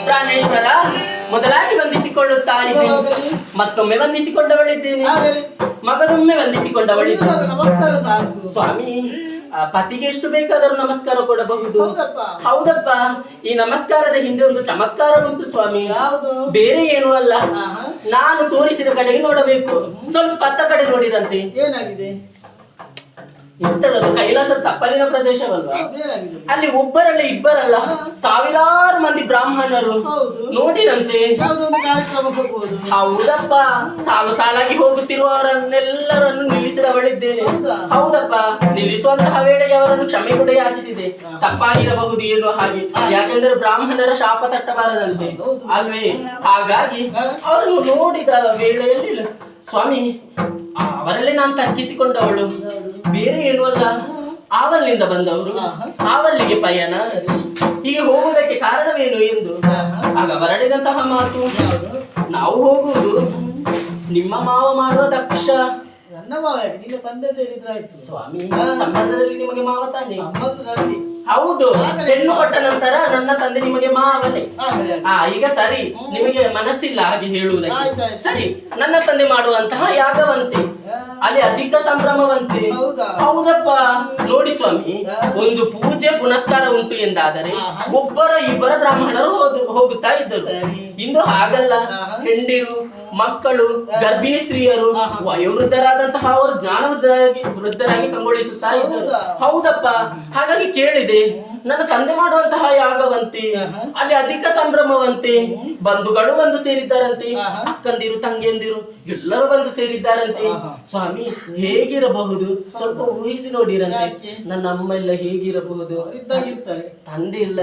ಪ್ರಾಣೇಶ್ವರ ಮೊದಲಾಗಿ ವಂದಿಸಿಕೊಳ್ಳುತ್ತಾನೆ, ಮತ್ತೊಮ್ಮೆ ವಂದಿಸಿಕೊಂಡವಳಿದ್ದೇನೆ, ಮಗದೊಮ್ಮೆ ವಂದಿಸಿಕೊಂಡವಳಿದ್ದೇನೆ. ಸ್ವಾಮಿ, ಪತಿಗೆ ಎಷ್ಟು ಬೇಕಾದರೂ ನಮಸ್ಕಾರ ಕೊಡಬಹುದು. ಹೌದಪ್ಪ, ಈ ನಮಸ್ಕಾರದ ಹಿಂದೆ ಒಂದು ಚಮತ್ಕಾರ ಉಂಟು ಸ್ವಾಮಿ. ಬೇರೆ ಏನೂ ಅಲ್ಲ, ನಾನು ತೋರಿಸಿದ ಕಡೆಗೆ ನೋಡಬೇಕು. ಸ್ವಲ್ಪ ಅತ್ತ ಕಡೆ ನೋಡಿದಂತೆ ಏನಾಗಿದೆ? ಎಂತದದು ಕೈಲಾಸ ತಪ್ಪಲಿನ ಪ್ರದೇಶವಲ್ವಾ? ಅಲ್ಲಿ ಒಬ್ಬರಲ್ಲ ಇಬ್ಬರಲ್ಲ ಸಾವಿರಾರು ಮಂದಿ ಬ್ರಾಹ್ಮಣರು ನೋಡಿರಂತೆ. ಹೌದಪ್ಪ, ಸಾಲು ಸಾಲಾಗಿ ಹೋಗುತ್ತಿರುವವರನ್ನೆಲ್ಲರನ್ನು ನಿಲ್ಲಿಸಿದವಳಿದ್ದೇನೆ. ಹೌದಪ್ಪ, ನಿಲ್ಲಿಸುವಂತಹ ವೇಳೆಗೆ ಅವರನ್ನು ಕ್ಷಮೆ ಕೂಡ ಯಾಚಿಸಿದೆ. ತಪ್ಪಾಗಿರಬಹುದು ಏನೋ ಹಾಗೆ, ಯಾಕೆಂದ್ರೆ ಬ್ರಾಹ್ಮಣರ ಶಾಪ ತಟ್ಟಬಾರದಂತೆ ಅಲ್ವೇ? ಹಾಗಾಗಿ ಅವರನ್ನು ನೋಡಿದ ವೇಳೆಯಲ್ಲಿ ಸ್ವಾಮಿ ಅವರಲ್ಲೇ ನಾನು ತರ್ಕಿಸಿಕೊಂಡವಳು, ಬೇರೆ ಏನೂ ಅಲ್ಲ. ಆವಲ್ಲಿಂದ ಬಂದವರು, ಆವಲ್ಲಿಗೆ ಪಯಣ, ಹೀಗೆ ಹೋಗುವುದಕ್ಕೆ ಕಾರಣವೇನು ಎಂದು ಆಗ ಹೊರಡಿದಂತಹ ಮಾತು, ನಾವು ಹೋಗುವುದು ನಿಮ್ಮ ಮಾವ ಮಾಡುವ ದಕ್ಷ. ನನ್ನ ಮಾವ ನಿನ್ನ ತಂದೆ ತಿಳಿದ್ರಾಯ್ತು ಸ್ವಾಮಿ. ಸಂಬಂಧದಲ್ಲಿ ನಿಮಗೆ ಮಾವ ತಾನೆ? ಹೌದು, ಹೆಣ್ಣು ಕೊಟ್ಟ ನಂತರ ನನ್ನ ತಂದೆ ನಿಮಗೆ ಮಾವನೇ. ಈಗ ಸರಿ, ನಿಮಗೆ ಮನಸ್ಸಿಲ್ಲ ಹಾಗೆ ಹೇಳುವುದಕ್ಕೆ. ಸರಿ, ನನ್ನ ತಂದೆ ಮಾಡುವಂತಹ ಯಾಗವಂತೆ, ಅಲ್ಲಿ ಅಧಿಕ ಸಂಭ್ರಮವಂತೆ. ಹೌದಪ್ಪ, ನೋಡಿ ಸ್ವಾಮಿ, ಒಂದು ಪೂಜೆ ಪುನಸ್ಕಾರ ಉಂಟು ಎಂದಾದರೆ ಒಬ್ಬರ ಇಬ್ಬರ ಬ್ರಾಹ್ಮಣರು ಹೋಗುತ್ತಾ ಇದ್ದರು. ಇಂದು ಹಾಗಲ್ಲ, ಹೆಂಡಿರು, ಮಕ್ಕಳು, ಗರ್ಭಿಣಿ ಸ್ತ್ರೀಯರು, ವಯೋವೃದ್ಧರಾದಂತಹ ಅವರು ವೃದ್ಧರಾಗಿ ಕಂಗೊಳಿಸುತ್ತಾ ಇದ್ದರು. ಹೌದಪ್ಪ, ಹಾಗಾಗಿ ಕೇಳಿದೆ, ನನ್ನ ತಂದೆ ಮಾಡುವಂತಹ ಯಾಗವಂತೆ, ಅಲ್ಲಿ ಅಧಿಕ ಸಂಭ್ರಮವಂತೆ, ಬಂಧುಗಳು ಬಂದು ಸೇರಿದ್ದಾರಂತೆ, ಅಕ್ಕಂದಿರು ತಂಗಿಯಂದಿರು ಎಲ್ಲರೂ ಬಂದು ಸೇರಿದ್ದಾರಂತೆ. ಸ್ವಾಮಿ, ಹೇಗಿರಬಹುದು? ಸ್ವಲ್ಪ ಊಹಿಸಿ ನೋಡಿರಂತೆ. ನನ್ನ ಅಮ್ಮ ಎಲ್ಲ ಹೇಗಿರಬಹುದು? ತಂದೆ ಇಲ್ಲ,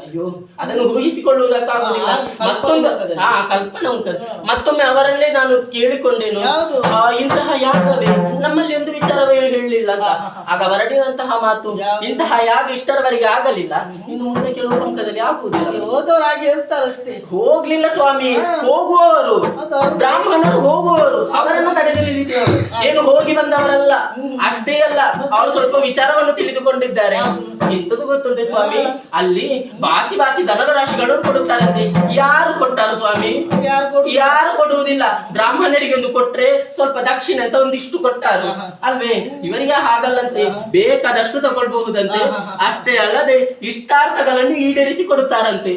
ಅಯ್ಯೋ, ಅದನ್ನು ಊಹಿಸಿಕೊಳ್ಳುವುದಕ್ಕಾಗುವುದಿಲ್ಲ. ಮತ್ತೊಂದು ಕಲ್ಪನಾ ಉಂಟು. ಮತ್ತೊಮ್ಮೆ ಅವರಲ್ಲೇ ನಾನು ಕೇಳಿಕೊಂಡೇನು, ಇಂತಹ ಯಾಗವೇ ನಮ್ಮಲ್ಲಿ ಒಂದು ವಿಚಾರವೇ ಹೇಳಲಿಲ್ಲ ಅಂತ. ಆಗ ಹೊರಡಿದಂತಹ ಮಾತು, ಇಂತಹ ಯಾಗ ಇಷ್ಟರವರೆಗೆ ಆಗಲಿಲ್ಲ, ಇನ್ನು ಮುಂದೆ ಕೆಲವು ಪಂಕದಲ್ಲಿ ಆಗುವುದಿಲ್ಲ. ಹೋದವರಾಗಿ ಹೇಳ್ತಾರಷ್ಟೇ. ಹೋಗ್ಲಿಲ್ಲ ಸ್ವಾಮಿ, ಹೋಗುವವರು ಬ್ರಾಹ್ಮಣರು, ಹೋಗುವವರು ಅವರನ್ನು ತಡೆದು ನಿಲ್ಲಿಸಿದರು. ಏನು ಹೋಗಿ ಬಂದವರಲ್ಲ, ಅಷ್ಟೇ ಅಲ್ಲ, ಅವರು ಸ್ವಲ್ಪ ವಿಚಾರವನ್ನು ತಿಳಿದುಕೊಂಡಿದ್ದಾರೆ. ಎಂತದು ಗೊತ್ತುಂಟೆ ಸ್ವಾಮಿ, ಅಲ್ಲಿ ಬಾಚಿ ಬಾಚಿ ದನದ ರಾಶಿಗಳು ಕೊಡುತ್ತಾರಂತೆ. ಯಾರು ಕೊಟ್ಟಾರು ಸ್ವಾಮಿ? ಯಾರು ಕೊಡುವುದಿಲ್ಲ. ಬ್ರಾಹ್ಮಣರಿಗೆ ಒಂದು ಕೊಟ್ರೆ ಸ್ವಲ್ಪ ದಕ್ಷಿಣ ಅಂತ ಒಂದಿಷ್ಟು ಕೊಟ್ಟಾರು ಅಲ್ವೇ? ಇವರಿಗೆ ಹಾಗಲ್ಲಂತೆ, ಬೇಕಾದಷ್ಟು ತಗೊಳ್ಬಹುದಂತೆ. ಅಷ್ಟೇ ಅಲ್ಲದೆ ಇಷ್ಟಾರ್ಥಗಳನ್ನು ಈಡೇರಿಸಿ ಕೊಡುತ್ತಾರಂತೆ.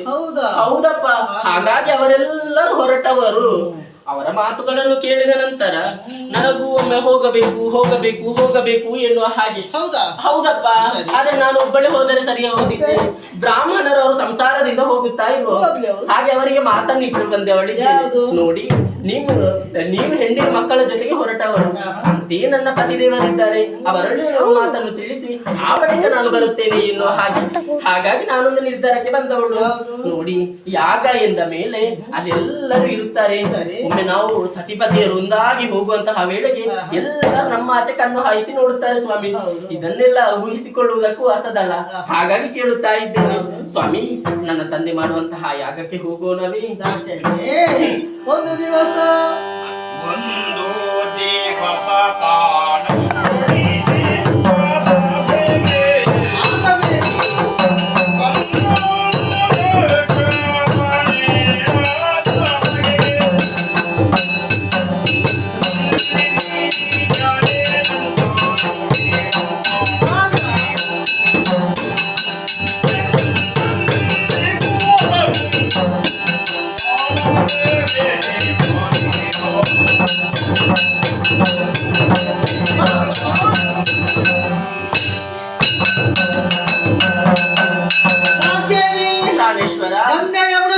ಹೌದಪ್ಪ. ಹಾಗಾಗಿ ಅವರೆಲ್ಲರೂ ಹೊರಟವರು. ಅವರ ಮಾತುಗಳನ್ನು ಕೇಳಿದ ನಂತರ ನನಗೂ ಒಮ್ಮೆ ಹೋಗಬೇಕು ಹೋಗಬೇಕು ಹೋಗಬೇಕು ಎನ್ನುವ ಹಾಗೆ. ಹೌದಪ್ಪ. ಆದ್ರೆ ನಾನು ಒಬ್ಬಳೆ ಹೋದರೆ ಸರಿ ಹೋಗಿದ್ದೆ. ಬ್ರಾಹ್ಮಣರು ಅವರು ಸಂಸಾರದಿಂದ ಹೋಗುತ್ತಾ ಇಲ್ವೋ ಹಾಗೆ ಅವರಿಗೆ ಮಾತನ್ನಿಟ್ಟು ಬಂದೆ. ಅವಳಿಗೆ ನೋಡಿ, ನೀವು ಹೆಂಡಿನ ಮಕ್ಕಳ ಜೊತೆಗೆ ಹೊರಟವರು, ಅಂತೆಯೇ ನನ್ನ ಪತಿದೇವರಿದ್ದಾರೆ, ಅವರಲ್ಲಿ ಮಾತನ್ನು ತಿಳಿಸಿ ಆ ಬಳಿಕ ನಾನು ಬರುತ್ತೇನೆ ಎನ್ನುವ ಹಾಗೆ. ಹಾಗಾಗಿ ನಾನೊಂದು ನಿರ್ಧಾರಕ್ಕೆ ಬಂದವಳು. ನೋಡಿ, ಯಾಗ ಎಂದ ಮೇಲೆ ಅಲ್ಲೆಲ್ಲರೂ ಇರುತ್ತಾರೆ. ಒಮ್ಮೆ ನಾವು ಸತಿಪತಿಯರು ಒಂದಾಗಿ ಹೋಗುವಂತಹ ವೇಳೆಗೆ ಎಲ್ಲರೂ ನಮ್ಮ ಆಚೆ ಕಣ್ಣು ಹಾಯಿಸಿ ನೋಡುತ್ತಾರೆ ಸ್ವಾಮಿ. ಇದನ್ನೆಲ್ಲ ಊಹಿಸಿಕೊಳ್ಳುವುದಕ್ಕೂ ಅಸದಲ್ಲ. ಹಾಗಾಗಿ ಕೇಳುತ್ತಾ ಇದ್ದೇನೆ ಸ್ವಾಮಿ, ನನ್ನ ತಂದೆ ಮಾಡುವಂತಹ ಯಾಗಕ್ಕೆ ಹೋಗೋಣವೇ? ಒಂದು ದಿವಸ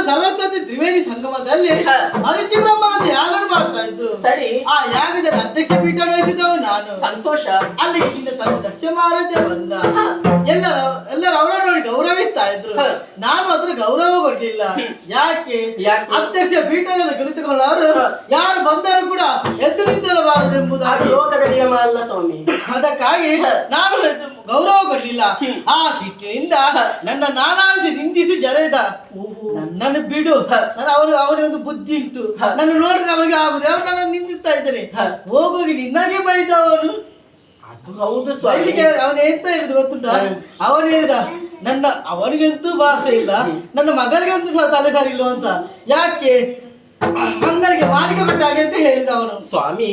ಸರಸ್ವತಿ ತ್ರಿವೇಣಿ ಸಂಗಮದಲ್ಲಿ ಅದಿತಿ ಬ್ರಹ್ಮರದ್ದು ಯಾಗ ಮಾಡ್ತಾ ಇದ್ರು. ಸರಿ. ಆ ಯಾಗದಲ್ಲಿ ಅಧ್ಯಕ್ಷ ಪೀಠ ವಹಿಸಿದವು ನಾನು. ಸಂತೋಷ. ಅಲ್ಲಿ ಇಲ್ಲಿಂದ ತನ್ನ ದಕ್ಷ ಮಹಾರಾಜ ಬಂದ. ಎಲ್ಲರೂ ಅವರ ನೋಡಿ ಗೌರವಿಸ್ತಾ ಇದ್ರು. ನಾನು ಅದ್ರ ಗೌರವ ಕೊಡ್ಲಿಲ್ಲ. ಯಾಕೆ? ಅಧ್ಯಕ್ಷ ಪೀಠದಲ್ಲಿ ಕುಳಿತುಕೊಳ್ಳವರು ಯಾರು ಬಂದರೂ ಕೂಡ ಎದ್ದು ನಿಂತರಬಾರದು ಎಂಬುದಾಗಿ ಲೋಕದ ನಿಯಮ ಅಲ್ಲ ಸ್ವಾಮಿ. ಅದಕ್ಕಾಗಿ ನಾನು ಗೌರವ ಕೊಡ್ಲಿಲ್ಲ. ಆ ಸಿಟ್ಟಿನಿಂದ ನನ್ನ ನಾನಾಗಿ ನಿಂದಿಸಿ ಜರೆದ. ನನ್ನನ್ನು ಬಿಡು, ಅವನಿಗೆ ಒಂದು ಬುದ್ಧಿ ಉಂಟು, ನನ್ನ ನೋಡಿದ್ರೆ ಅವನಿಗೆ ಆಗುದು, ಅವನು ನನ್ನ ನಿಂದಿಸ್ತಾ ಇದ್ದಾನೆ, ಹೋಗೋಗಿ ನಿನ್ನಾಗೆ ಬೈದ ಅವನು. ಅದು ಹೌದು ಸ್ವಾಮಿ. ಅವನು ಎಂತ ಹೇಳಿದ ಗೊತ್ತುಂಟ? ಅವನು ಹೇಳಿದ, ಅವನಿಗಂತೂ ಭಾಷೆ ಇಲ್ಲ, ನನ್ನ ಮಗನಿಗಂತೂ ತಲೆ ಸರಿ ಇಲ್ಲ ಅಂತ. ಯಾಕೆ? ಮಂಗನಿಗೆ ಮಾಲಿಕ ಕೊಟ್ಟ ಹಾಗೆ ಅಂತ ಹೇಳಿದ ಅವನು. ಸ್ವಾಮಿ,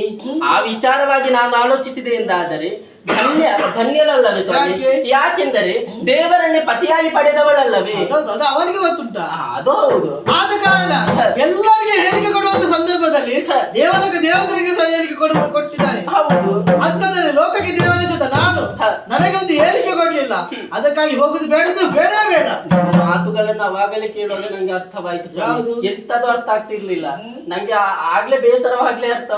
ಆ ವಿಚಾರವಾಗಿ ನಾನು ಆಲೋಚಿಸಿದೆ ಎಂದಾದರೆ ಧನ್ಯಳಲ್ಲವೇ ಸ್ವಾಮಿ? ಯಾಕೆಂದರೆ ದೇವರನ್ನೇ ಪತಿಯಾಗಿ ಪಡೆದವಳಲ್ಲವೇ? ಅದು ಅವನಿಗೆ ಗೊತ್ತುಂಟ. ಅದು ಹೌದು. ಆದ ಕಾರಣ ಎಲ್ಲರಿಗೆ ಹೇಳಿಕೆ ಕೊಡುವಂತ ಸಂದರ್ಭದಲ್ಲಿ ದೇವತೆಗೆ ಹೇಳಿಕೆ ಕೊಟ್ಟಿದ್ದಾನೆ. ಹೌದು. ಅಂಥದ್ರಲ್ಲಿ ಲೋಕಕ್ಕೆ ದೇವರಿಸಿದ ನಾನು ನನಗೆ ಒಂದು ಹೇಳಿಕೆ ಕೊಡ್ಲಿಲ್ಲ. ಅದಕ್ಕಾಗಿ ಹೋಗುದು ಬೇಡದು ಬೇಡ ಬೇಡ. ಮಾತುಗಳನ್ನು ಅವಾಗಲೇ ಕೇಳುವಾಗ ನಂಗೆ ಅರ್ಥವಾಯ್ತು ಸ್ವಾಮಿ. ಎಂತದ್ದು ಅರ್ಥ ಆಗ್ತಿರ್ಲಿಲ್ಲ ನಂಗೆ. ಆಗ್ಲೇ ಬೇಸರವಾಗ್ಲೇ ಅರ್ಥ,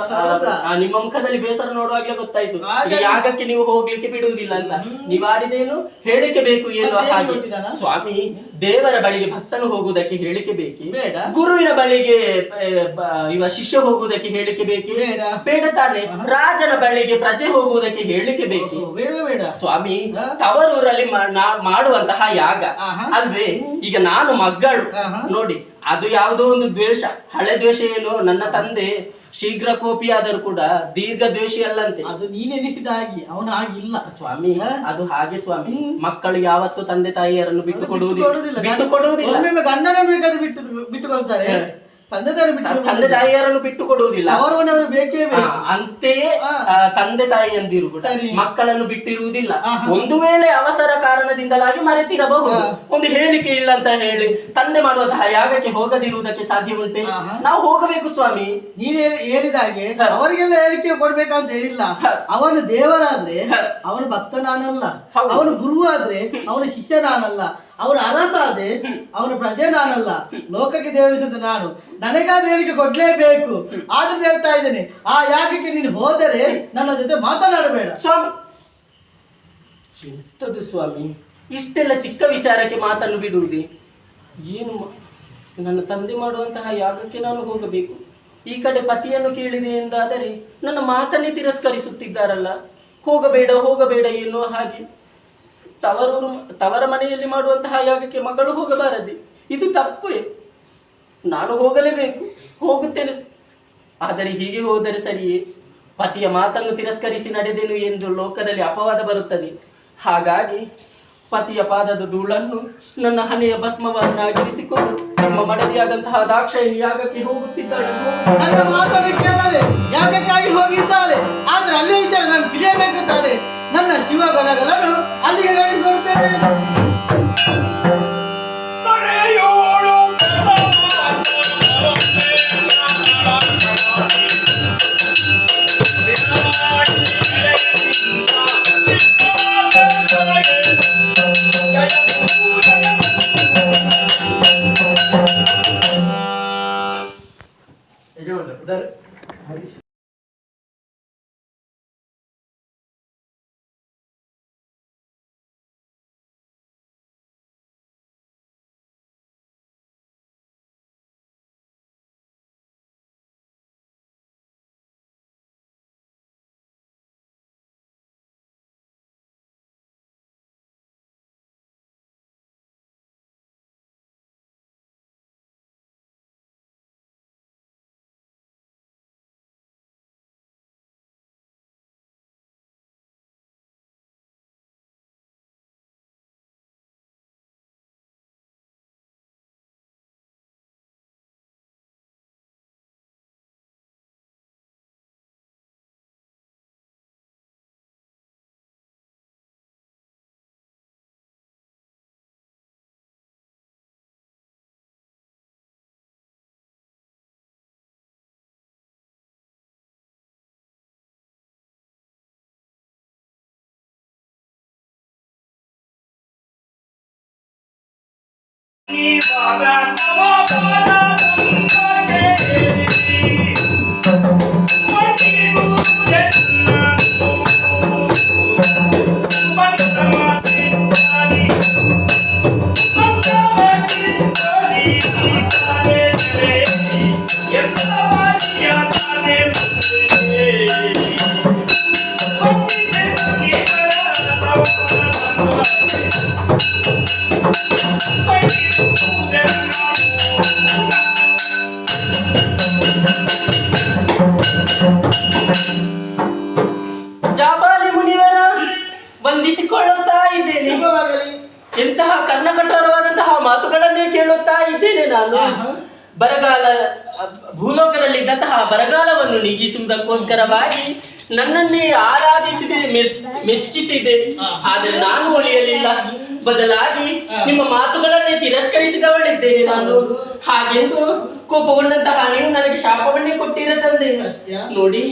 ನಿಮ್ಮ ಮುಖದಲ್ಲಿ ಬೇಸರ ನೋಡುವಾಗ್ಲೇ ಗೊತ್ತಾಯ್ತು ಯಾಗಕ್ಕೆ ನೀವು ಹೋಗ್ಲಿಕ್ಕೆ ಬಿಡುವುದಿಲ್ಲ ಅಂತ. ನೀವಾಡಿದೇನು ಹೇಳಿಕೆ ಬೇಕು ಏನು ಹಾಗೆ. ಸ್ವಾಮಿ, ದೇವರ ಬಳಿಗೆ ಭಕ್ತನು ಹೋಗುವುದಕ್ಕೆ ಹೇಳಿಕೆ ಬೇಕೇ? ಗುರುವಿನ ಬಳಿಗೆ ಇವ ಶಿಷ್ಯ ಹೋಗುವುದಕ್ಕೆ ಹೇಳಿಕೆ ಬೇಕೇ? ಬೇಡ ತಾನೆ. ರಾಜನ ಬಳಿಗೆ ಪ್ರಜೆ ಹೋಗುವುದಕ್ಕೆ ಹೇಳಿಕೆ ಬೇಕೇ? ಬೇಡ ಸ್ವಾಮಿ, ತವರೂರಲ್ಲಿ ಮಾಡುವಂತಹ ಯಾಗ ಅಲ್ವೇ? ಈಗ ನಾನು ಮಗಳು ನೋಡಿ, ಅದು ಯಾವುದೋ ಒಂದು ದ್ವೇಷ, ಹಳೆ ದ್ವೇಷ. ಏನು, ನನ್ನ ತಂದೆ ಶೀಘ್ರ ಕೋಪಿಯಾದರೂ ಕೂಡ ದೀರ್ಘ ದ್ವೇಷಿ ಅಲ್ಲಂತೆ. ಅದು ನೀನೆನಿಸಿದ ಹಾಗೆ, ಅವನು ಹಾಗಿಲ್ಲ ಸ್ವಾಮಿ. ಅದು ಹಾಗೆ ಸ್ವಾಮಿ. ಮಕ್ಕಳು ಯಾವತ್ತು ತಂದೆ ತಾಯಿಯರನ್ನು ಬಿಟ್ಟು ಕೊಡುವುದಿಲ್ಲ. ಗಂಡನನ್ನು ಬೇಕಾದ್ರೆ ಬಿಟ್ಟುಕೊಳ್ತಾರೆ, ತಂದೆ ತಾಯಿಯರನ್ನು ಬಿಟ್ಟು ಕೊಡುವುದಿಲ್ಲ. ಅವರವರವರು ಬೇಕೇ ಅಂತೆಯೇ ತಂದೆ ತಾಯಿಯಂದಿರು ಕೂಡ ಮಕ್ಕಳನ್ನು ಬಿಟ್ಟಿರುವುದಿಲ್ಲ. ಒಂದು ವೇಳೆ ಅವಸರ ಕಾರಣದಿಂದಲಾಗಿ ಮರೆತಿರಬಹುದು. ಒಂದು ಹೇಳಿಕೆ ಇಲ್ಲ ಅಂತ ಹೇಳಿ ತಂದೆ ಮಾಡುವಂತಹ ಯಾಗಕ್ಕೆ ಹೋಗದಿರುವುದಕ್ಕೆ ಸಾಧ್ಯ ಉಂಟೆ? ನಾವು ಹೋಗಬೇಕು ಸ್ವಾಮಿ. ನೀನೇ ಹೇಳಿದ ಹಾಗೆ ಅವರಿಗೆಲ್ಲ ಹೇಳಿಕೆ ಕೊಡ್ಬೇಕಂತ ಹೇಳಿಲ್ಲ. ಅವನು ದೇವರಾದ್ರೆ ಅವನು ಭಕ್ತ ನಾನಲ್ಲ, ಅವನು ಗುರು ಆದ್ರೆ ಅವನು ಶಿಷ್ಯ ನಾನಲ್ಲ, ಅವನ ಅರಸ ಆದ್ರೆ ಅವನ ಪ್ರಜೆ ನಾನಲ್ಲ, ಲೋಕಕ್ಕೆ ದೇವರಿಸಿದ ನಾನು. ನನಗಾದ ಹೇಳಿಕೆ ಕೊಡ್ಲೇಬೇಕು. ಆದ್ರೆ ಹೇಳ್ತಾ ಇದ್ದೇನೆ, ಆ ಯಾಗಕ್ಕೆ ನೀನು ಹೋದರೆ ನನ್ನ ಜೊತೆ ಮಾತನಾಡಬೇಡ. ಸ್ವಾಮಿ, ಎಂತದು ಸ್ವಾಮಿ, ಇಷ್ಟೆಲ್ಲ ಚಿಕ್ಕ ವಿಚಾರಕ್ಕೆ ಮಾತನ್ನು ಬಿಡುವುದೇ? ಏನು, ನನ್ನ ತಂದೆ ಮಾಡುವಂತಹ ಯಾಗಕ್ಕೆ ನಾನು ಹೋಗಬೇಕು, ಈ ಕಡೆ ಪತಿಯನ್ನು ಕೇಳಿದೆ ಎಂದಾದರೆ ನನ್ನ ಮಾತನ್ನೇ ತಿರಸ್ಕರಿಸುತ್ತಿದ್ದಾರಲ್ಲ. ಹೋಗಬೇಡ ಹೋಗಬೇಡ ಎನ್ನುವ ಹಾಗೆ. ತವರ ಮನೆಯಲ್ಲಿ ಮಾಡುವಂತಹ ಯಾಗಕ್ಕೆ ಮಗಳು ಹೋಗಬಾರದೆ, ಇದು ತಪ್ಪೇ. ನಾನು ಹೋಗಲೇಬೇಕು, ಹೋಗುತ್ತೇನೆ. ಆದರೆ ಹೀಗೆ ಹೋದರೆ ಸರಿಯೇ? ಪತಿಯ ಮಾತನ್ನು ತಿರಸ್ಕರಿಸಿ ನಡೆದೆನು ಎಂದು ಲೋಕದಲ್ಲಿ ಅಪವಾದ ಬರುತ್ತದೆ. ಹಾಗಾಗಿ ಪತಿಯ ಪಾದದ ಧೂಳನ್ನು ನನ್ನ ಹಣೆಯ ಭಸ್ಮವನ್ನಾಗಿರಿಸಿಕೊಂಡು ನಿಮ್ಮ ಮಡದಿಯಾದಂತಹ ದಾಕ್ಷಾಯಿಣಿ ಯಾಗಕ್ಕೆ ಹೋಗುತ್ತಿದ್ದಾಳೆ. ನನ್ನ ಮಾತನ್ನು ಕೇಳದೆ ಯಾಗಕ್ಕಾಗಿ ಹೋಗಿದ್ದಾರೆ. ಆದ್ರೆ ಅಲ್ಲೇ ವಿಚಾರ ನಾನು ತಿಳಿಯಬೇಕುತ್ತಾರೆ. ನನ್ನ ಶಿವಗಣಗಳನ್ನು ಅಲ್ಲಿಗೆ ಕಳಿಸಿಕೊಡುತ್ತೇನೆ. ಜಾಬಾಲಿ ಮುನಿವರ ವಂದಿಸಿಕೊಳ್ಳುತ್ತಾ ಇದ್ದೇನೆ. ಎಂತಹ ಕರ್ಣಕಠೋರವಾದಂತಹ ಮಾತುಗಳನ್ನೇ ಕೇಳುತ್ತಾ ಇದ್ದೇನೆ ನಾನು. ಬರಗಾಲ, ಭೂಲೋಕದಲ್ಲಿದ್ದಂತಹ ಬರಗಾಲವನ್ನು ನೀಗಿಸುವುದಕ್ಕೋಸ್ಕರವಾಗಿ ನನ್ನನ್ನೇ ಆರಾಧಿಸಿದೆ, ಮೆಚ್ಚಿಸಿದೆ. ಆದರೆ ನಾನು ಉಳಿಯಲಿಲ್ಲ. ಬದಲಾಗಿ ನಿಮ್ಮ ಮಾತುಗಳನ್ನೇ ತಿರಸ್ಕರಿಸಿದವಳಿದ್ದೇನೆ ನಾನು. ಹಾಗೆಂದು ಕೋಪಗೊಂಡಂತಹ ನೀವು ನನಗೆ ಶಾಪವನ್ನೇ ಕೊಟ್ಟಿರ ತಂದೆ. ನೋಡಿ,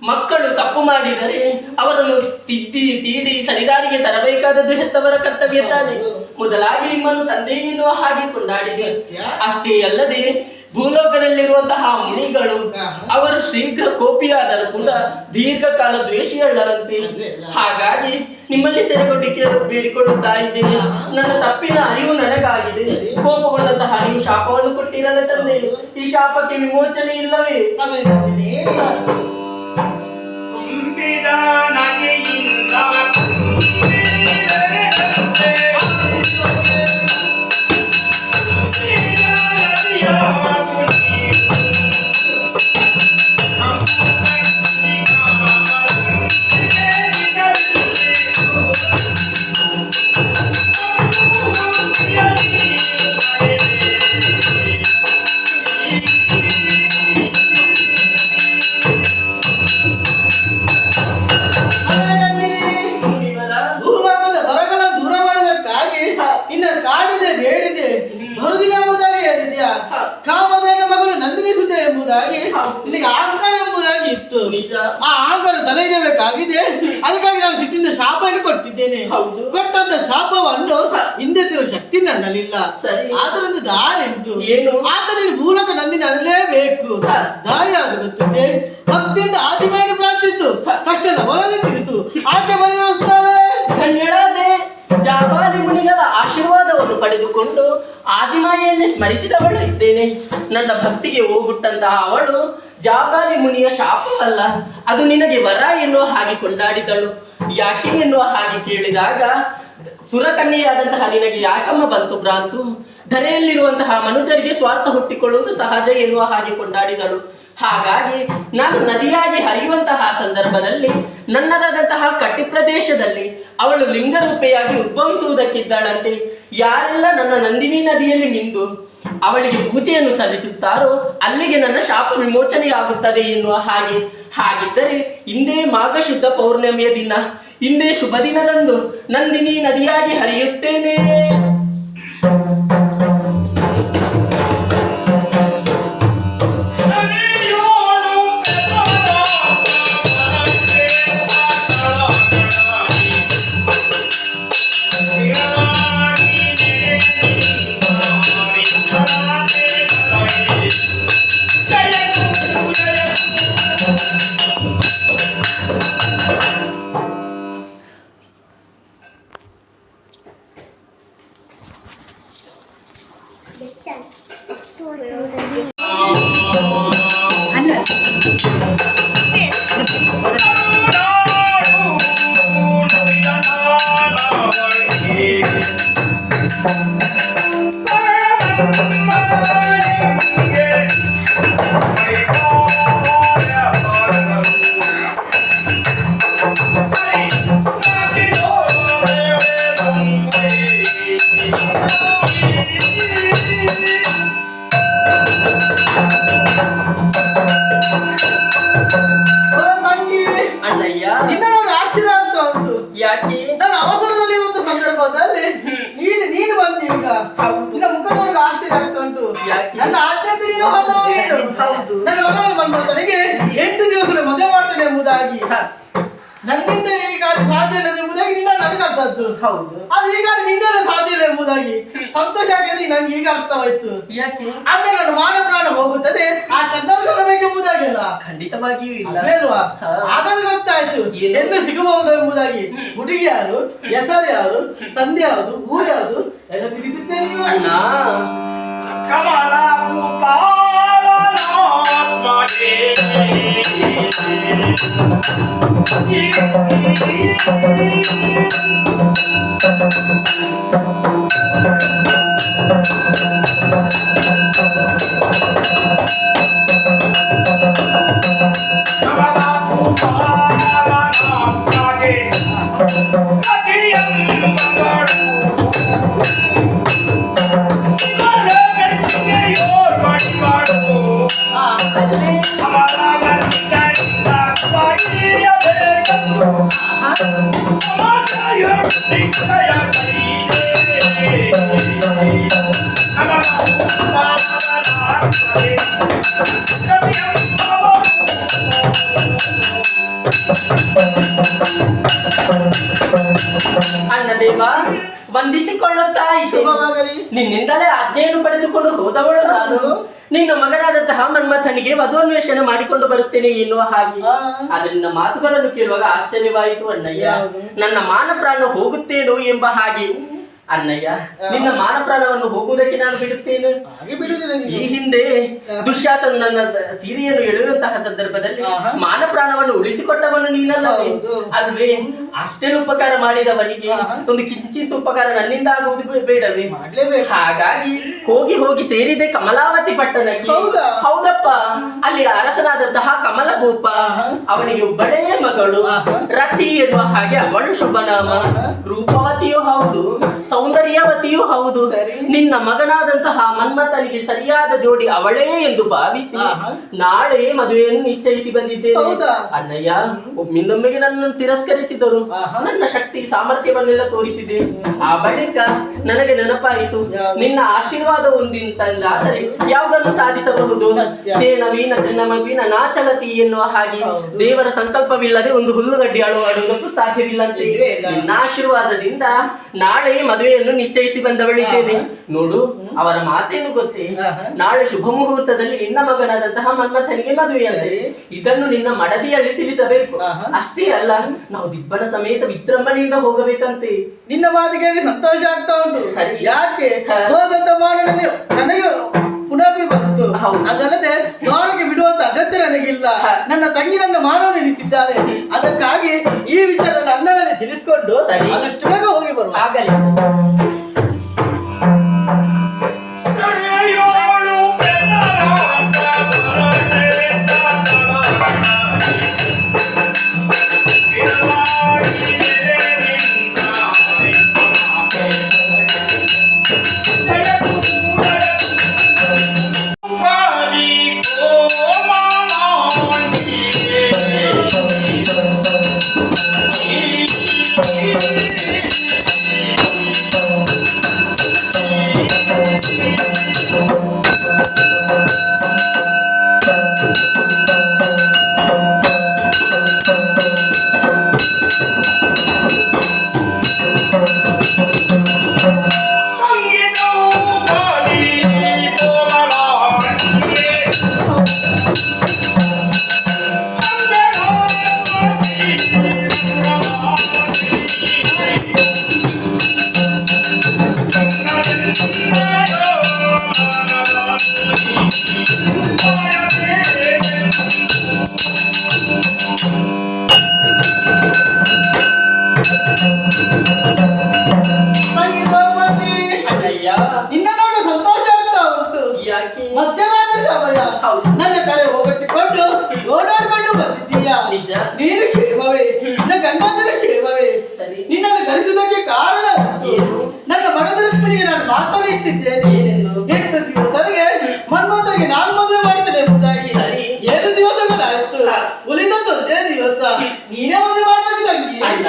ಮಕ್ಕಳು ತಪ್ಪು ಮಾಡಿದರೆ ಅವರನ್ನು ತೀಡಿ ಸರಿದಾರಿಗೆ ತರಬೇಕಾದದ್ದು ಹೆತ್ತವರ ಕರ್ತವ್ಯ ತಾನೆ. ಮೊದಲಾಗಿ ನಿಮ್ಮನ್ನು ತಂದೆ ಎನ್ನುವ ಹಾಗೆ ಕೊಂಡಾಡಿದೆ. ಅಷ್ಟೇ ಅಲ್ಲದೆ ಭೂಲೋಕದಲ್ಲಿರುವಂತಹ ಮುನಿಗಳು ಅವರು ಶೀಘ್ರ ಕೋಪಿಯಾದರೂ ಕೂಡ ದೀರ್ಘಕಾಲ ದ್ವೇಷಿಯಳ್ಳರಂತೆ. ಹಾಗಾಗಿ ನಿಮ್ಮಲ್ಲಿ ಸೆರೆಗೊಂಡು ಬೇಡಿಕೊಳ್ಳುತ್ತಾ ಇದ್ದೇನೆ. ನನ್ನ ತಪ್ಪಿನ ಅರಿವು ನನಗಾಗಿದೆ. ಕೋಪಗೊಂಡಂತಹ ನೀವು ಶಾಪವನ್ನು ಕೊಟ್ಟಿರಲ್ಲ ತಂದೆ. ಈ ಶಾಪಕ್ಕೆ ವಿಮೋಚನೆ ಇಲ್ಲವೇ? ಕಾಮಧೇನ ಮಗಳು ನಂದಿನಿ ಸುದ್ದಿ ಎಂಬುದಾಗಿ ನಿನಗೆ ಅಹಂಕಾರ ಎಂಬುದಾಗಿ ಇತ್ತು. ಆ ಅಹಂಕಾರ ತಲೆಯಿಡಬೇಕಾಗಿದೆ. ಅದಕ್ಕಾಗಿ ನಾನು ಸಿಟ್ಟಿಂದ ಶಾಪವನ್ನು ಕೊಟ್ಟಿದ್ದೇನೆ. ಕೊಟ್ಟಂತ ಶಾಪವನ್ನು ಹಿಂದೆ ತಿರುವ ಶಕ್ತಿ ನನ್ನಲ್ಲಿಲ್ಲ. ಆದರೊಂದು ದಾರಿ ಉಂಟು. ಆತ ನೀನು ಭೂಲೋಕ ನಂದಿನಿ ಅನ್ನಲೇಬೇಕು. ದಾರಿ ಅದು ಗೊತ್ತಿದೆ. ಭಕ್ತಿಯಿಂದ ಆದಿಮಾಯನ್ನು ಪ್ರಾರ್ಥಿಸು, ಕಷ್ಟದ ಹೊರಗೆ ತಿಳಿಸು. ಆಕೆ ಬರೆಯುತ್ತಾರೆ. ಜಾಬಾಲಿ ಮುನಿಗಳ ಆಶೀರ್ವಾದವನ್ನು ಪಡೆದುಕೊಂಡು ಆದಿಮಾಯೆಯನ್ನೇ ಸ್ಮರಿಸಿದವಳು ಇದ್ದೇನೆ. ನನ್ನ ಭಕ್ತಿಗೆ ಹೋಗುಟ್ಟಂತಹ ಅವಳು ಜಾಬಾಲಿ ಮುನಿಯ ಶಾಪವಲ್ಲ, ಅದು ನಿನಗೆ ವರ ಎನ್ನುವ ಹಾಗೆ ಕೊಂಡಾಡಿದಳು. ಯಾಕೆ ಎನ್ನುವ ಹಾಗೆ ಕೇಳಿದಾಗ, ಸುರಕನ್ಯೆಯಾದಂತಹ ನಿನಗೆ ಯಾಕಮ್ಮ ಬಂತು ಭ್ರಾಂತು? ಧರೆಯಲ್ಲಿರುವಂತಹ ಮನುಜರಿಗೆ ಸ್ವಾರ್ಥ ಹುಟ್ಟಿಕೊಳ್ಳುವುದು ಸಹಜ ಎನ್ನುವ ಹಾಗೆ ಕೊಂಡಾಡಿದಳು. ಹಾಗಾಗಿ ನಾನು ನದಿಯಾಗಿ ಹರಿಯುವಂತಹ ಸಂದರ್ಭದಲ್ಲಿ ನನ್ನದಾದಂತಹ ಕಟ್ಟಿ ಪ್ರದೇಶದಲ್ಲಿ ಅವಳು ಲಿಂಗರೂಪೆಯಾಗಿ ಉದ್ಭವಿಸುವುದಕ್ಕಿದ್ದಾಳಂತೆ. ಯಾರೆಲ್ಲ ನನ್ನ ನಂದಿನಿ ನದಿಯಲ್ಲಿ ಮಿಂದು ಅವಳಿಗೆ ಪೂಜೆಯನ್ನು ಸಲ್ಲಿಸುತ್ತಾರೋ ಅಲ್ಲಿಗೆ ನನ್ನ ಶಾಪ ವಿಮೋಚನೆಯಾಗುತ್ತದೆ ಎನ್ನುವ ಹಾಗೆ. ಹಾಗಿದ್ದರೆ ಇಂದೇ ಮಾಘ ಶುದ್ಧ ಪೌರ್ಣಮಿಯ ದಿನ, ಇಂದೇ ಶುಭ ದಿನದಂದು ನಂದಿನಿ ನದಿಯಾಗಿ ಹರಿಯುತ್ತೇನೆ. ನನ್ನ ಅವಸರದಲ್ಲಿ ಒಂದು ಸಂದರ್ಭದಲ್ಲಿ ನೀನು ಬಂದಿ ಈಗ ನಿನ್ನ ಮುಖ ನೋಡಿಗೆ ಆಶ್ಚರ್ಯ ಆಗ್ತಾ ಉಂಟು. ನನ್ನ ಆದ್ಯತೆ ನೀನು ಹೋದವನೇನು? ನನ್ನ ಮಗನ ಮನ್ಮಥನಿಗೆ 8 ದಿವಸ ಮದುವೆ ಮಾಡ್ತೇನೆ ಎಂಬುದಾಗಿ ನನ್ನಿಂದ ಈ ಕಾರ್ಯ ಸಾಧ್ಯ ಇಲ್ಲ ಎಂಬುದಾಗಿ ನಿನ್ನ ನನಗರ್ಥದ್ದು. ಅದು ಈ ಕಾರ್ಯ ನಿಂದೆಲ್ಲ ಸಾಧ್ಯ ಇಲ್ಲ ಎಂಬುದಾಗಿ ಸಂತೋಷ ಆಗಿದೆ ನನಗೆ ಈಗ ಅರ್ಥವಾಯ್ತು. ಅನ್ನ ನನ್ನ ಮಾನ ಪ್ರಾಣ ಹೋಗುತ್ತದೆ ಆ ಚಂದ್ರ ಬೇಕೆಂಬುದಾಗಿಲ್ಲ, ಖಂಡಿತವಾಗಿಯೂ ಇಲ್ಲ ಅಲ್ವಾ? ಹಾಗಾದ್ರೆ ಗೊತ್ತಾಯ್ತು ಹೆಣ್ಣು ಸಿಗಬಹುದು ಎಂಬುದಾಗಿ. ಹುಡುಗಿ ಯಾರು, ಹೆಸರು ಯಾರು, ತಂದೆ ಯಾವುದು, ಊರು ಯಾವುದು ಎಲ್ಲ ತಿಳಿಸುತ್ತೇನೆ. ಅನ್ನದೇವ ವಂದಿಸಿಕೊಳ್ಳುತ್ತಾ ನಿನ್ನಿಂದಲೇ ಆಜ್ಞೆಯನ್ನು ಪಡೆದುಕೊಂಡು ಹೋದವಳು ನಾನು. ನಿನ್ನ ಮಗನಾದಂತಹ ಮನ್ಮಥನಿಗೆ ವಧುನ್ವೇಷಣೆ ಮಾಡಿಕೊಂಡು ಬರುತ್ತೇನೆ ಎನ್ನುವ ಹಾಗೆ. ಆದ್ರೆ ನಿನ್ನ ಮಾತುಗಳನ್ನು ಕೇಳುವಾಗ ಆಶ್ಚರ್ಯವಾಯಿತು ಅಣ್ಣಯ್ಯ. ನನ್ನ ಮಾನ ಪ್ರಾಣ ಹೋಗುತ್ತೇನೋ ಎಂಬ ಹಾಗೆ. ಅಣ್ಣಯ್ಯ, ನಿನ್ನ ಮಾನ ಪ್ರಾಣವನ್ನು ಹೋಗುವುದಕ್ಕೆ ನಾನು ಬಿಡುತ್ತೇನೆ. ಈ ಹಿಂದೆ ದುಶ್ಯಾಸನ ನನ್ನ ಸೀರೆಯನ್ನು ಎಳೆಯುವಂತಹ ಸಂದರ್ಭದಲ್ಲಿ ಮಾನ ಪ್ರಾಣವನ್ನು ಉಳಿಸಿಕೊಟ್ಟವನು ನೀನಲ್ಲವೇ ಅಲ್ವೇ? ಅಷ್ಟೇನು ಉಪಕಾರ ಮಾಡಿದವನಿಗೆ ಒಂದು ಕಿಂಚಿತ್ ಉಪಕಾರ ನನ್ನಿಂದ ಆಗುವುದು ಬೇಡವೇ? ಹಾಗಾಗಿ ಹೋಗಿ ಹೋಗಿ ಸೇರಿದೆ ಕಮಲಾವತಿ ಪಟ್ಟಣಕ್ಕೆ. ಹೌದಪ್ಪ, ಅಲ್ಲಿ ಅರಸನಾದಂತಹ ಕಮಲಭೂಪ, ಅವನಿಗೆ ಒಬ್ಬಳೇ ಮಗಳು ರತಿ ಎನ್ನುವ ಹಾಗೆ ಅವಳು ಶುಭನಾಮ. ರೂಪವತಿಯೂ ಹೌದು, ಸೌಂದರ್ಯವತಿಯೂ ಹೌದು. ನಿನ್ನ ಮಗನಾದಂತಹ ಮನ್ಮಥನಿಗೆ ಸರಿಯಾದ ಜೋಡಿ ಅವಳೇ ಎಂದು ಭಾವಿಸಿ ನಾಳೆ ಮದುವೆಯನ್ನು ನಿಶ್ಚಯಿಸಿ ಬಂದಿದ್ದೇನೆ. ಅಣ್ಣಯ್ಯ, ಒಮ್ಮಿಂದೊಮ್ಮೆಗೆ ನನ್ನನ್ನು ತಿರಸ್ಕರಿಸಿದರು. ನನ್ನ ಶಕ್ತಿ ಸಾಮರ್ಥ್ಯವನ್ನೆಲ್ಲ ತೋರಿಸಿದೆ. ಆ ಬಳಿಕ ನನಗೆ ನೆನಪಾಯಿತು, ನಿನ್ನ ಆಶೀರ್ವಾದ ಒಂದಿಂತಾದರೆ ಯಾವುದನ್ನು ಸಾಧಿಸಬಹುದು. ತೇನವೀನ ತನ್ನಮವೀನ ನಾಚಲತಿ ಎನ್ನುವ ಹಾಗೆ ದೇವರ ಸಂಕಲ್ಪವಿಲ್ಲದೆ ಒಂದು ಹುಲ್ಲುಗಡ್ಡಿ ಅಳುವಾಡುವುದಕ್ಕೂ ಸಾಧ್ಯವಿಲ್ಲಂತೆ. ನಿನ್ನ ಆಶೀರ್ವಾದದಿಂದ ನಾಳೆ ಮದುವೆಯನ್ನು ನಿಶ್ಚಯಿಸಿ ಬಂದವಳಿದ್ದೇನೆ. ನೋಡು, ಅವರ ಮಾತೇನು ಗೊತ್ತೇ? ನಾಳೆ ಶುಭ ಮುಹೂರ್ತದಲ್ಲಿ ನಿನ್ನ ಮಗನಾದಂತಹ ಮನ್ಮಥನಿಗೆ ಮದುವೆಯಂತೆ. ಇದನ್ನು ನಿನ್ನ ಮಡದಿಯಲ್ಲಿ ತಿಳಿಸಬೇಕು. ಅಷ್ಟೇ ಅಲ್ಲ, ನಾವು ದಿಬ್ಬನ ಸಮೇತ ವಿಜೃಂಭಣೆಯಿಂದ ಹೋಗಬೇಕಂತೆ. ನಿನ್ನ ಮಾತಿಗೆ ಸಂತೋಷ ಆಗ್ತಾ ಉಂಟು. ಯಾಕೆ ಹೋದಂತ ನನಗೆ ಪುನಃ ಬಂತು. ಅದಲ್ಲದೆ ದ್ವಾರಕ್ಕೆ ಬಿಡುವಂತ ಅಗತ್ಯ ನನಗಿಲ್ಲ. ನನ್ನ ತಂಗಿ ನನ್ನ ಮಾನವ ನಿಲ್ಲಿಸಿದ್ದಾರೆ. ಅದಕ್ಕಾಗಿ ಈ ವಿಚಾರ ನನ್ನಲ್ಲಿ ತಿಳಿದುಕೊಂಡು ಆದಷ್ಟು ಬೇಗ ಹೋಗಿ ಬರುವ. ತಂಗಿ ದ್ರೌಪದಿ, ಅಣ್ಣಯ್ಯ ನಿನ್ನ ನೋಡಿ ಸಂತೋಷ ಆಗ್ತಾ ಉಂಟು. ಯಾಕೆ? ಮಧ್ಯರಾತ್ರಿ ಸಮಯ ಹೌದು. ನನ್ನ ಕರೆ ಹೋಗಟ್ಟಿಕೊಂಡು ಓಡಾಡ್ಕೊಂಡು ಬಂದಿದ್ದೀಯಾ. ನಿಜ. ನೀನು ಕ್ಷೇಮವೇ, ನಿನ್ನ ಗಂಡಂದಿರ ಕ್ಷೇಮವೇ. ಸರಿ. ನಿನ್ನನ್ನು ಕರೆಸುವುದಕ್ಕೆ ಕಾರಣ ಉಂಟು. ಏನು? ನನ್ನ ಮನದೃಷ್ಟಿಗೆ ನಾನು ಮಾತನಾಡಿಟ್ಟಿದ್ದೇನೆ. ಏನೆಂದು? 8 ದಿವಸರಿಗೆ ಮನ್ಮಂತರಿಗೆ ನಾನು ಮದುವೆ ಮಾಡ್ತೇನೆ ಎಂಬುದಾಗಿ. ಸರಿ. 7 ದಿವಸಗಳಾಯ್ತು. ಹಾ. ಉಳಿದದ್ದೊಂದೇ ದಿವಸ ನೀನೇ ಮದುವೆ ಮಾಡ್ಬೇಕು ತಂಗಿ. ಅಣ್ಣ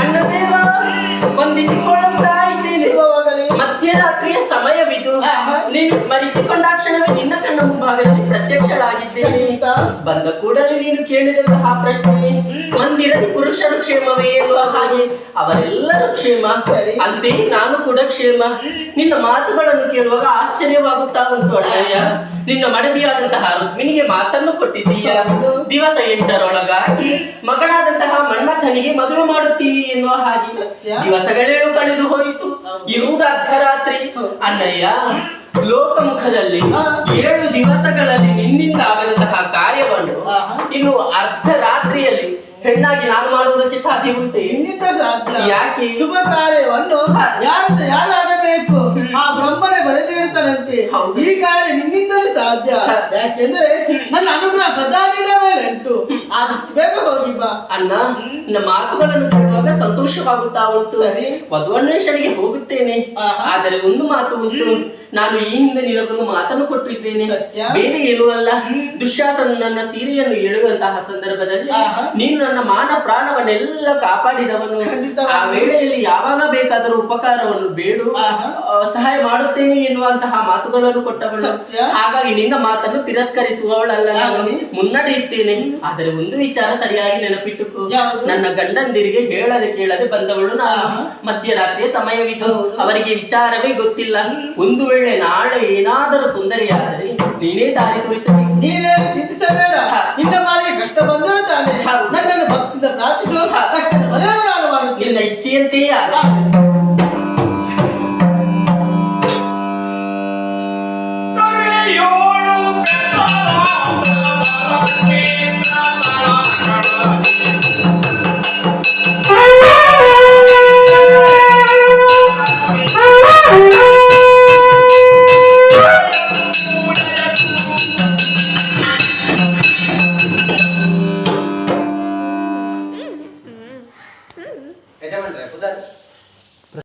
ಅಣ್ಣದೇವ ವಂದಿಸಿಕೊಳ್ಳುತ್ತಾ ಇದ್ದೇನೆ. ಶುಭವಾಗಲಿ. ಮಧ್ಯರಾತ್ರಿಯ ಸಮಯವಿದು. ಆಹಾ. ನೀನು ಸ್ಮರಿಸಿಕೊಂಡಾಕ್ಷಣವೇ ನಿನ್ನ ಕಣ್ಣ ಮುಂಭಾಗದಲ್ಲಿ ಪ್ರತ್ಯಕ್ಷಳಾಗಿದ್ದೇನೆ. ಖಂಡಿತ. ಬಂದ ಕೂಡಲೇ ನೀನು ಕೇಳಿದಂತಹ ಪ್ರಶ್ನೆ, ಮಂದಿರದಿ ಪುರುಷರು ಕ್ಷೇಮವೇ ಎನ್ನುವ ಹಾಗೆ ಅವರೆಲ್ಲರೂ ಕ್ಷೇಮ. ಸರಿ. ಅಂತೆಯೇ ನಾನು ಕೂಡ ಕ್ಷೇಮ. ನಿನ್ನ ಮಾತುಗಳನ್ನು ಕೇಳುವಾಗ ಆಶ್ಚರ್ಯವಾಗುತ್ತಾ ಉಂಟು ಅಣ್ಣಯ್ಯ. ನಿನ್ನ ಮಡದಿಯಾದಂತಹ ರುಕ್ಮಿಣಿಗೆ ಮಾತನ್ನು ಕೊಟ್ಟಿದ್ದೀಯ. ಹೌದು. ದಿವಸ 8ರೊಳಗಾಗಿ ಮಗಳಾದಂತಹ ಮಣ್ಣಕ್ಕನಿಗೆ ಮದುವೆ ಮಾಡುತ್ತೀವಿ ಎನ್ನುವ ಹಾಗೆ ಸತ್ಯ. ದಿವಸಗಳೇಳು ಕಳೆದು ಹೋಯಿತು. ಇರುವುದು ಅರ್ಧರಾತ್ರಿ. ಅಣ್ಣಯ್ಯ, ಲೋಕಮುಖದಲ್ಲಿ ಹಾ. 7 ದಿವಸಗಳಲ್ಲಿ ನಿನ್ನಿಂದ ಆಗದಂತಹ ಕಾರ್ಯವನ್ನು ಆಹಾ. ಇನ್ನು ಅರ್ಧರಾತ್ರಿಯಲ್ಲಿ ಹೆಣ್ಣಾಗಿ ನಾನು ಮಾಡುವುದಕ್ಕೆ ಸಾಧ್ಯ ಉಂಟೆ? ನಿನ್ನಿಂದ ಸಾಧ್ಯ. ಯಾಕೆ? ಶುಭ ಕಾರ್ಯವನ್ನು ಹಾ. ಯಾರಾಗಬೇಕು ಆ ಬ್ರಹ್ಮನೇ ಬರೆದಿಡ್ತಾನಂತೆ. ಹೌದು. ಈ ಕಾರ್ಯ ನಿನ್ನಿಂದಲೇ ಸಾಧ್ಯ. ಹಾ. ಯಾಕೆಂದ್ರೆ ನನ್ನ ಅನುಗ್ರಹ ಸದಾ ನಿನ್ನ ಮೇಲೆ ಉಂಟು. ಆದಷ್ಟು ಬೇಗ ಹೋಗಿ ಬಾ. ಅಣ್ಣ, ನಿನ್ನ ಮಾತುಗಳನ್ನು ಕೇಳುವಾಗ ಸಂತೋಷವಾಗುತ್ತಾ ಉಂಟು. ಸರಿ. ವಧುವನ್ವೇಷಣೆಗೆ ಹೋಗುತ್ತೇನೆ. ಆಹಾ. ಆದರೆ ಒಂದು ಮಾತು ಉಂಟು. ನಾನು ಈ ಹಿಂದೆ ನಿನಗೊಂದು ಮಾತನ್ನು ಕೊಟ್ಟಿದ್ದೇನೆ. ಸತ್ಯ. ಬೇರೆ ಏನೂ ಅಲ್ಲ. ದುಶ್ಯಾಸನ ನನ್ನ ಸೀರೆಯನ್ನು ಎಳುವಂತಹ ಸಂದರ್ಭದಲ್ಲಿ ಆಹಾ. ನೀನು ನನ್ನ ಮಾನ ಪ್ರಾಣವನ್ನೆಲ್ಲ ಕಾಪಾಡಿದವನು. ಖಂಡಿತವಾಗಿ. ಆ ವೇಳೆಯಲ್ಲಿ ಯಾವಾಗ ಬೇಕಾದರೂ ಉಪಕಾರವನ್ನು ಬೇಡು, ಆಹಾ. ಸಹಾಯ ಮಾಡುತ್ತೇನೆ ಎನ್ನುವಂತಹ ಮಾತುಗಳನ್ನು ಕೊಟ್ಟವಳು. ಸತ್ಯ. ಹಾಗಾಗಿ ನಿನ್ನ ಮಾತನ್ನು ತಿರಸ್ಕರಿಸುವವಳಲ್ಲ ನಾನು. ಆಗಲಿ. ಮುನ್ನಡೆಯುತ್ತೇನೆ. ಆದರೆ ಒಂದು ವಿಚಾರ ಸರಿಯಾಗಿ ನೆನಪಿಟ್ಟುಕೋ. ಯಾವುದು? ನನ್ನ ಗಂಡಂದಿರಿಗೆ ಹೇಳದೆ ಕೇಳದೆ ಬಂದವಳು ನಾನು. ಆಹಾ. ಮಧ್ಯರಾತ್ರಿಯ ಸಮಯವಿದು. ಹೌದು. ಅವರಿಗೆ ವಿಚಾರವೇ ಗೊತ್ತಿಲ್ಲ. ಒಂದು ವೇಳೆ ನಾಳೆ ಏನಾದರೂ ತೊಂದರೆಯಾದರೆ ನೀನೇ ದಾರಿ ತೋರಿಸಬೇಕು. ನೀನೇನು ಚಿಂತಿಸಬೇಡ. ಹಾ. ನಿನ್ನ ಬಾರಿಗೆ ಕಷ್ಟ ಬಂದರೂ ತಾನೆ ಹೌದು. ನನ್ನನ್ನು ಭಕ್ತಿಯಿಂದ ಪ್ರಾರ್ಥಿಸು. ಹಾ. ಕಷ್ಟದ ಪರಿಹಾರ ನಾನು ಮಾಡುತ್ತೇನೆ. ನಿನ್ನ ಇಚ್ಛೆಯಂತೆಯೇ ಆಗಲಿ. ಆಗಲಿ.